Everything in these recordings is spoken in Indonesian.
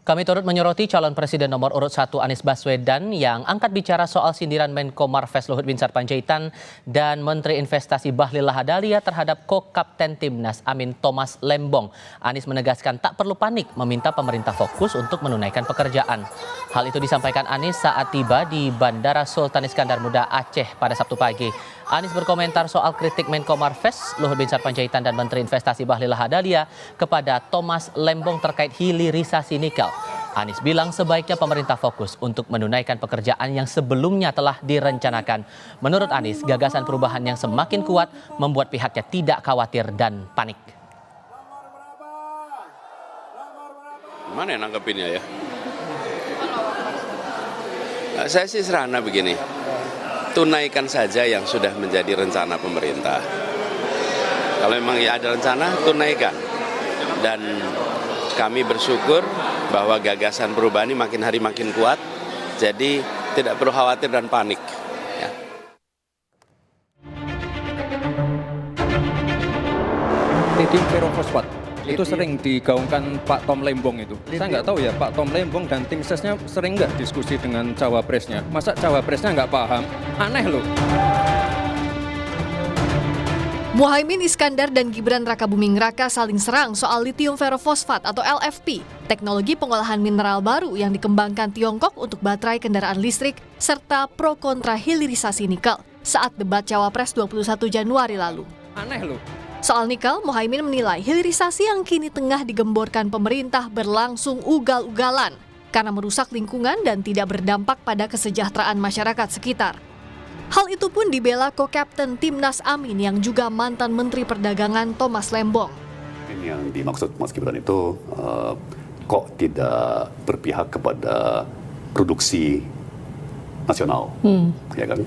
Kami turut menyoroti calon presiden nomor urut 1 Anies Baswedan yang angkat bicara soal sindiran Menko Marves Luhut Binsar Panjaitan dan Menteri Investasi Bahlil Lahadalia terhadap ko-kapten Timnas Amin Thomas Lembong. Anies menegaskan tak perlu panik, meminta pemerintah fokus untuk menunaikan pekerjaan. Hal itu disampaikan Anies saat tiba di Bandara Sultan Iskandar Muda Aceh pada Sabtu pagi. Anies berkomentar soal kritik Menko Marves Luhut Binsar Panjaitan dan Menteri Investasi Bahlil Lahadalia kepada Thomas Lembong terkait hilirisasi nikel. Anies bilang sebaiknya pemerintah fokus untuk menunaikan pekerjaan yang sebelumnya telah direncanakan. Menurut Anies, gagasan perubahan yang semakin kuat membuat pihaknya tidak khawatir dan panik. Gimana ya nanggepinnya ya? Saya sih sederhana begini, tunaikan saja yang sudah menjadi rencana pemerintah. Kalau memang ada rencana, tunaikan. Dan kami bersyukur bahwa gagasan perubahan ini makin hari makin kuat, jadi tidak perlu khawatir dan panik. Ya. Lithium ferrofosfat itu sering digaungkan Pak Tom Lembong itu. Saya nggak tahu ya Pak Tom Lembong dan tim sesnya sering nggak diskusi dengan cawapresnya. Masa cawapresnya nggak paham? Aneh loh. Muhaimin Iskandar dan Gibran Rakabuming Raka saling serang soal lithium ferrofosfat atau LFP, teknologi pengolahan mineral baru yang dikembangkan Tiongkok untuk baterai kendaraan listrik, serta pro kontra hilirisasi nikel saat debat Cawapres 21 Januari lalu. Aneh loh. Soal nikel, Muhaimin menilai hilirisasi yang kini tengah digemborkan pemerintah berlangsung ugal-ugalan karena merusak lingkungan dan tidak berdampak pada kesejahteraan masyarakat sekitar. Hal itu pun dibela ko-kapten Timnas Amin yang juga mantan Menteri Perdagangan Thomas Lembong. Yang dimaksud Mas Gibran itu kok tidak berpihak kepada produksi nasional, ya kan?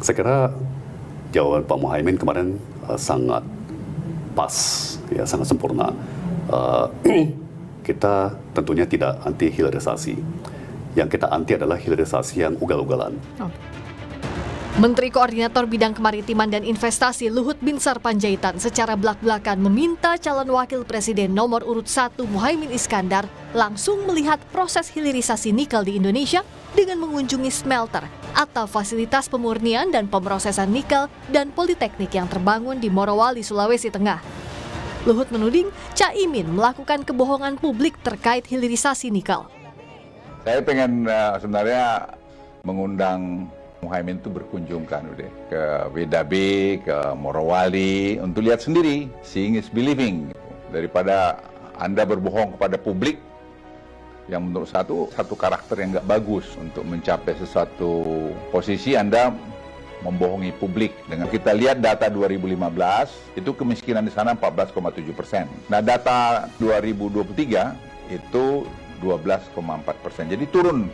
Saya kira jawaban Pak Muhaimin kemarin sangat pas, ya sangat sempurna. Kita tentunya tidak anti hilirisasi. Yang kita anti adalah hilirisasi yang ugal-ugalan. Menteri Koordinator Bidang Kemaritiman dan Investasi Luhut Binsar Panjaitan secara belak-belakan meminta calon wakil presiden nomor urut 1 Muhaimin Iskandar langsung melihat proses hilirisasi nikel di Indonesia dengan mengunjungi smelter atau fasilitas pemurnian dan pemrosesan nikel dan politeknik yang terbangun di Morowali, Sulawesi Tengah. Luhut menuding Caimin melakukan kebohongan publik terkait hilirisasi nikel. Saya pengen sebenarnya mengundang Muhaimin itu berkunjung kan udah ke WDB, ke Morowali untuk lihat sendiri, seeing is believing. Daripada Anda berbohong kepada publik yang menurut satu karakter yang nggak bagus untuk mencapai sesuatu posisi, Anda membohongi publik. Dengan kita lihat data 2015 itu kemiskinan di sana 14,7%. Nah data 2023 itu 12,4%. Jadi turun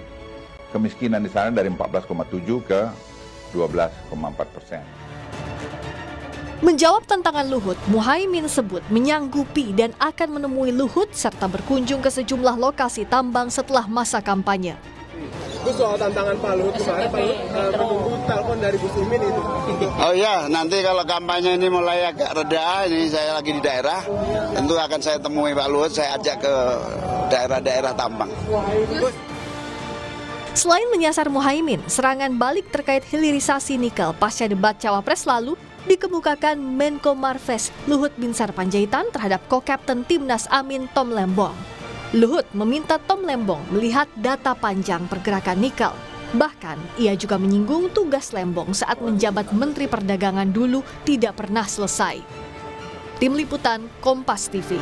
kemiskinan di sana dari 14,7 ke 12,4%. Menjawab tantangan Luhut, Muhaimin sebut menyanggupi dan akan menemui Luhut serta berkunjung ke sejumlah lokasi tambang setelah masa kampanye. Itu soal tantangan Pak Luhut kemarin, Pak Luhut menunggu telepon dari Gus Imin itu. Oh iya, nanti kalau kampanye ini mulai agak reda, ini saya lagi di daerah, tentu akan saya temui Pak Luhut, saya ajak ke daerah-daerah tambang. Selain menyasar Muhaimin, serangan balik terkait hilirisasi nikel pasca debat Cawapres lalu dikemukakan Menko Marves Luhut Binsar Panjaitan terhadap ko-kapten Timnas Amin Tom Lembong. Luhut meminta Tom Lembong melihat data panjang pergerakan nikel. Bahkan, ia juga menyinggung tugas Lembong saat menjabat Menteri Perdagangan dulu tidak pernah selesai. Tim Liputan, Kompas TV.